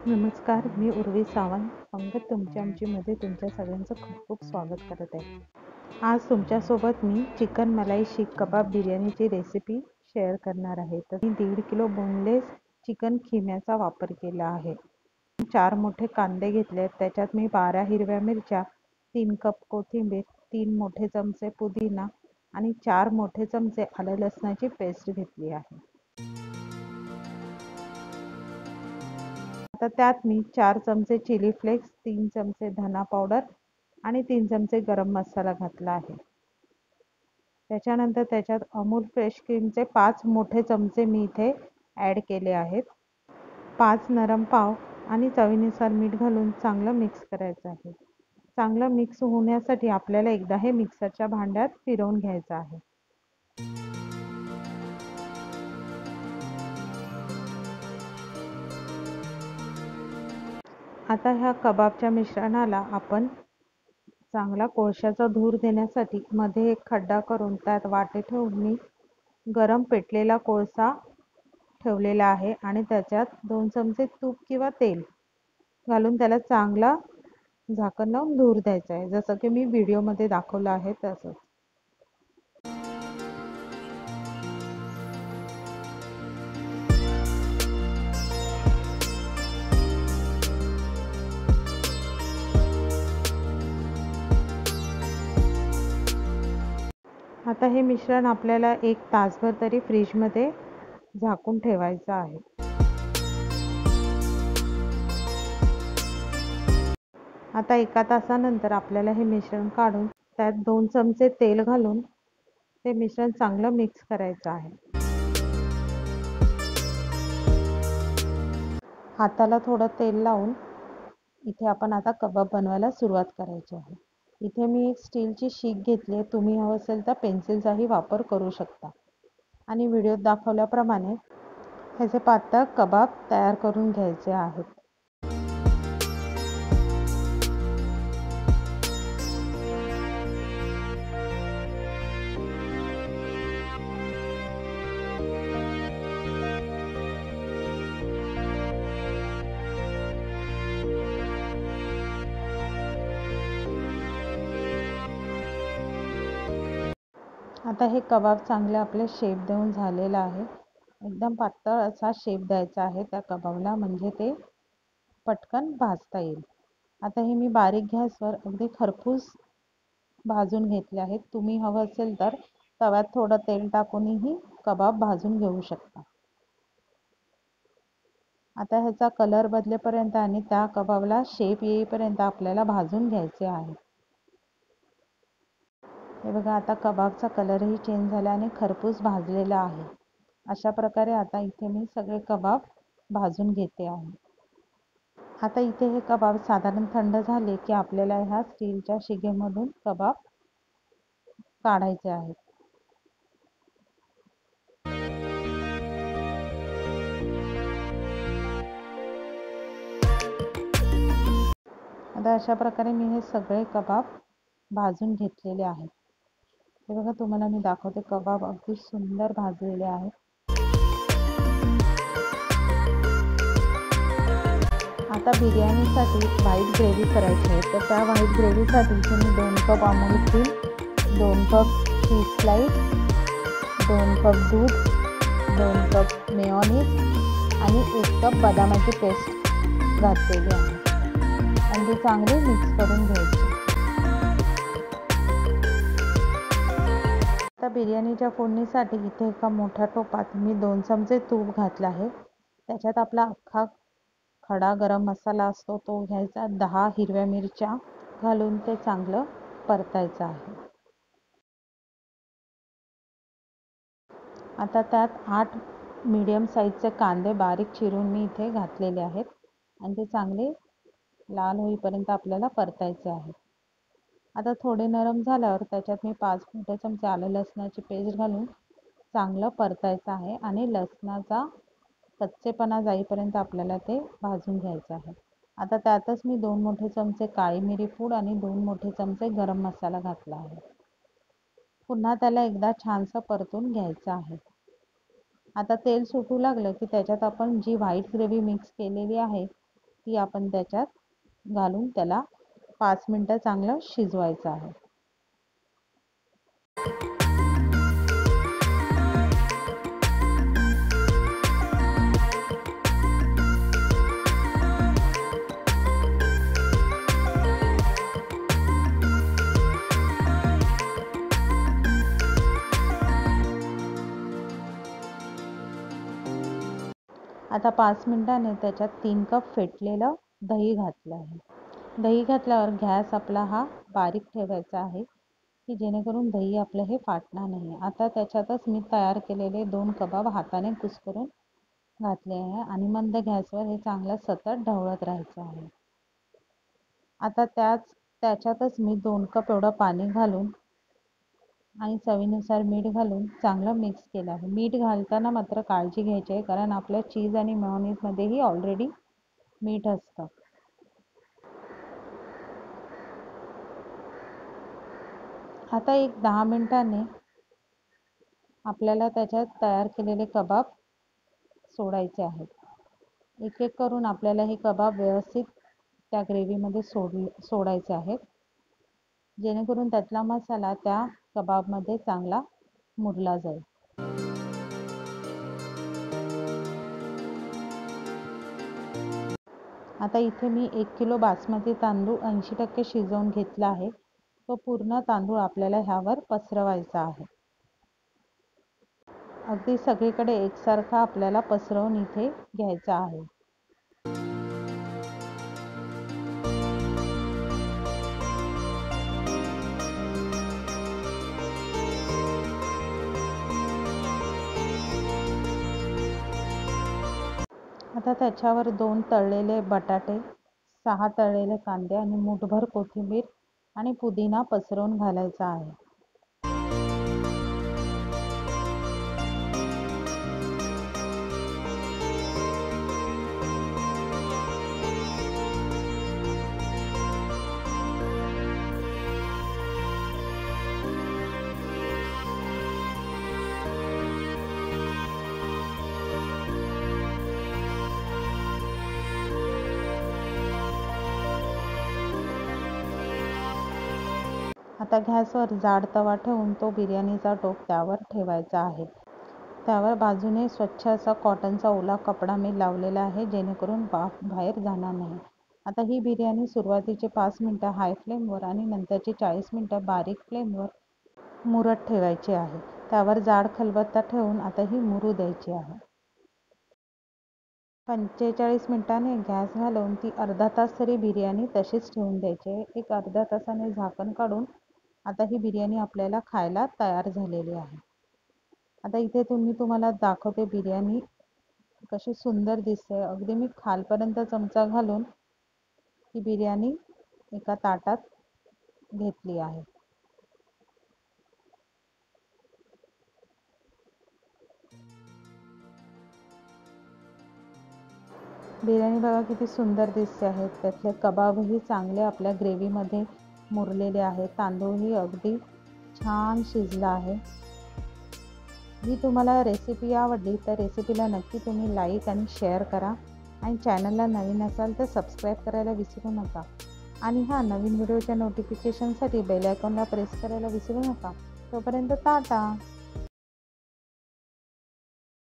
नमस्कार, मी उर्वी सावंत. पंगत तुमच्या आमचीमध्ये तुमच्या सगळ्यांचं खूप खूप स्वागत करत आहे. आज तुमच्यासोबत मी चिकन मलाई शीख कबाब बिर्याणीची रेसिपी शेअर करणार आहे. तर मी 1.5 किलो बोनलेस चिकन खिम्याचा वापर केला आहे. 4 मोठे कांदे घेतले आहेत. त्याच्यात मी 12 हिरव्या मिरच्या, 3 कप कोथिंबीर, 3 मोठे चमचे पुदिना आणि 4 मोठे चमचे आलं लसणाची पेस्ट घेतली आहे. आता त्यात मी 4 चमचे चिली फ्लेक्स, 3 चमचे धना पावडर आणि 3 चमचे गरम मसाला घातला आहे. त्याच्यानंतर त्याच्यात अमूल फ्रेश क्रीमचे 5 मोठे चमचे मी इथे ॲड केले आहेत. 5 नरम पाव आणि चवीनुसार मीठ घालून चांगलं मिक्स करायचं आहे. चांगलं मिक्स होण्यासाठी आपल्याला एकदा हे मिक्सरच्या भांड्यात फिरवून घ्यायचं आहे. आता ह्या कबाबच्या मिश्रणाला आपण चांगला कोळशाचा धूर देण्यासाठी मध्ये एक खड्डा करून त्यात वाटे ठेवून मी गरम पेटलेला कोळसा ठेवलेला आहे आणि त्याच्यात 2 चमचे तूप किंवा तेल घालून त्याला चांगला झाकण लावून धूर द्यायचा आहे, जसं की मी व्हिडिओमध्ये दाखवलं आहे तसंच. आता हे मिश्रण आपल्याला 1 तासभर तरी फ्रीजमध्ये झाकून ठेवायचं आहे. आता 1 तासानंतर आपल्याला हे मिश्रण काढून त्यात 2 चमचे तेल घालून ते मिश्रण चांगलं मिक्स करायचं आहे. हाताला थोडं तेल लावून इथे आपण आता कबाब बनवायला सुरुवात करायची आहे. इथे मी एक स्टीलची शीख घेतली आहे. तुम्ही हवं असेल तर पेन्सिलचाही वापर करू शकता. आणि व्हिडिओत दाखवल्याप्रमाणे ह्याचे पातळ कबाब तयार करून घ्यायचे आहेत. आता हे कबाब चांगले आपले शेप देऊन झालेलं आहे. एकदम पातळ असा शेप द्यायचा आहे त्या कबाबला, म्हणजे ते पटकन भाजता येईल. आता हे मी बारीक गॅसवर अगदी खरपूस भाजून घेतले आहेत. तुम्ही हवं असेल तर तव्यात थोडं तेल टाकूनही कबाब भाजून घेऊ शकता. आता ह्याचा कलर बदलेपर्यंत आणि त्या कबाबला शेप येईपर्यंत आपल्याला भाजून घ्यायचे आहे. हे बघा, आता कबाबचा कलरही चेंज झाला आणि खरपूस भाजलेला आहे. अशा प्रकारे आता इथे मी सगळे कबाब भाजून घेते आहे. आता इथे हे कबाब साधारण थंड झाले की आपल्याला ह्या स्टीलच्या शिगेमधून कबाब काढायचे आहेत. आता अशा प्रकारे मी हे सगळे कबाब भाजून घेतलेले आहेत. हे बघा, तुम्हाला मी दाखवते, कबाब अगदी सुंदर भाजलेले आहेत. आता बिर्याणीसाठी व्हाईट ग्रेव्ही करायची आहे. तर त्या व्हाईट ग्रेव्हीसाठी मी 2 cup Amul cream, 2 cup cheese slice, 2 cup दूध, 2 कप मेयोनीज आणि 1 कप बदामाची पेस्ट घातलेली आहे आणि ती चांगली मिक्स करून घ्यायची. आता बिर्याणीच्या फोडणीसाठी इथे एका मोठ्या टोपात मी 2 चमचे तूप घातलं आहे. त्याच्यात आपला अख्खा खडा गरम मसाला असतो तो घ्यायचा. 10 हिरव्या मिरच्या घालून ते चांगलं परतायचं आहे. आता त्यात 8 मीडियम साईजचे कांदे बारीक चिरून मी इथे घातलेले आहेत आणि ते चांगले लाल होईपर्यंत आपल्याला परतायचे आहे. आता थोडे नरम झाल्यावर त्याच्यात मी 5 मोठे चमचे आलं लसणाची पेस्ट घालून चांगलं परतायचं आहे आणि लसणाचा कच्चेपणा जाईपर्यंत आपल्याला ते भाजून घ्यायचं आहे. आता त्यातच मी 2 मोठे चमचे काळी मिरी पूड आणि 2 मोठे चमचे गरम मसाला घातला आहे. पुन्हा त्याला एकदा छानसं परतून घ्यायचं आहे. आता तेल सुटू लागलं की त्याच्यात आपण जी व्हाईट ग्रेव्ही मिक्स केलेली आहे ती आपण त्याच्यात घालून त्याला 5 मिनिटं चांगलं शिजवायचं आहे. आता 5 मिनिटांनी त्याच्यात 3 कप फेटलेलं दही घातलं आहे. दही घातल्यावर गॅस आपला हा बारीक ठेवायचा आहे की जेणेकरून दही आपलं हे फाटणार नाही. आता त्याच्यातच मी तयार केलेले 2 कबाब हाताने कुस्करून घातले आहे आणि मंद गॅसवर हे चांगलं सतत ढवळत राहायचं आहे. आता त्याच्यातच मी 2 कप एवढं पाणी घालून आणि चवीनुसार मीठ घालून चांगलं मिक्स केलं आहे. मीठ घालताना मात्र काळजी घ्यायची आहे कारण आपल्या चीज आणि मेयोनीजमध्येही ऑलरेडी मीठ असतं. आता एक 10 मिनिटांनी आपल्याला त्याच्यात तयार केलेले कबाब सोडायचे आहेत. एक एक करून आपल्याला हे कबाब व्यवस्थित त्या ग्रेव्हीमध्ये सोडायचे आहेत जेणेकरून त्यातला मसाला त्या कबाबमध्ये चांगला मुरला जाईल. आता इथे मी 1 किलो बासमती तांदूळ 80% शिजवून घेतला आहे. तो पूर्ण तांदूळ आपल्याला ह्यावर पसरवायचा आहे. अगदी सगळीकडे एकसारखा आपल्याला पसरवून इथे घ्यायचा आहे. आता त्याच्यावर 2 तळलेले बटाटे, 6 तळलेले कांदे आणि मूठभर कोथिंबीर आणि पुदिना पसरवून घालायचा आहे. आता गॅसवर जाड तवा ठेवून तो बिर्याणीचा टोप त्यावर ठेवायचा आहे. त्यावर बाजूने स्वच्छ असा कॉटनचा ओला कपडा मी लावलेला आहे जेणेकरून वाफ बाहेर जाणार नाही. आता ही बिर्याणी सुरुवातीचे 5 मिनिटं हाय फ्लेमवर आणि नंतरची 40 मिनिटं बारीक फ्लेमवर मुरत ठेवायची आहे. त्यावर जाड खलबत्ता ठेवून आता ही मुरू द्यायची आहे. 45 मिनिटांनी गॅस घालवून ती अर्धा तास तरी बिर्याणी तशीच ठेवून द्यायची आहे. एक अर्ध्या तासाने झाकण काढून आता ही बिर्याणी आपल्याला खायला तयार झालेली आहे. आता इथे तुम्हाला दाखवते बिर्याणी कशी सुंदर दिसते. अगदी मी खालपर्यंत चमचा घालून ही बिर्याणी एका ताटात घेतली आहे. बिर्याणी बघा किती सुंदर दिसते आहे. त्यातले कबाबही चांगले आपल्या ग्रेव्हीमध्ये मुरलेले आहेत. तांदूळही अगदी छान शिजला आहे. ही तुम्हाला रेसिपी आवडली तर रेसिपीला नक्की तुम्ही लाईक आणि शेअर करा आणि चॅनलला नवीन असाल तर सबस्क्राईब करायला विसरू नका. आणि नवीन व्हिडिओच्या नोटिफिकेशनसाठी बेल आयकॉनला प्रेस करायला विसरू नका. तोपर्यंत टाटा.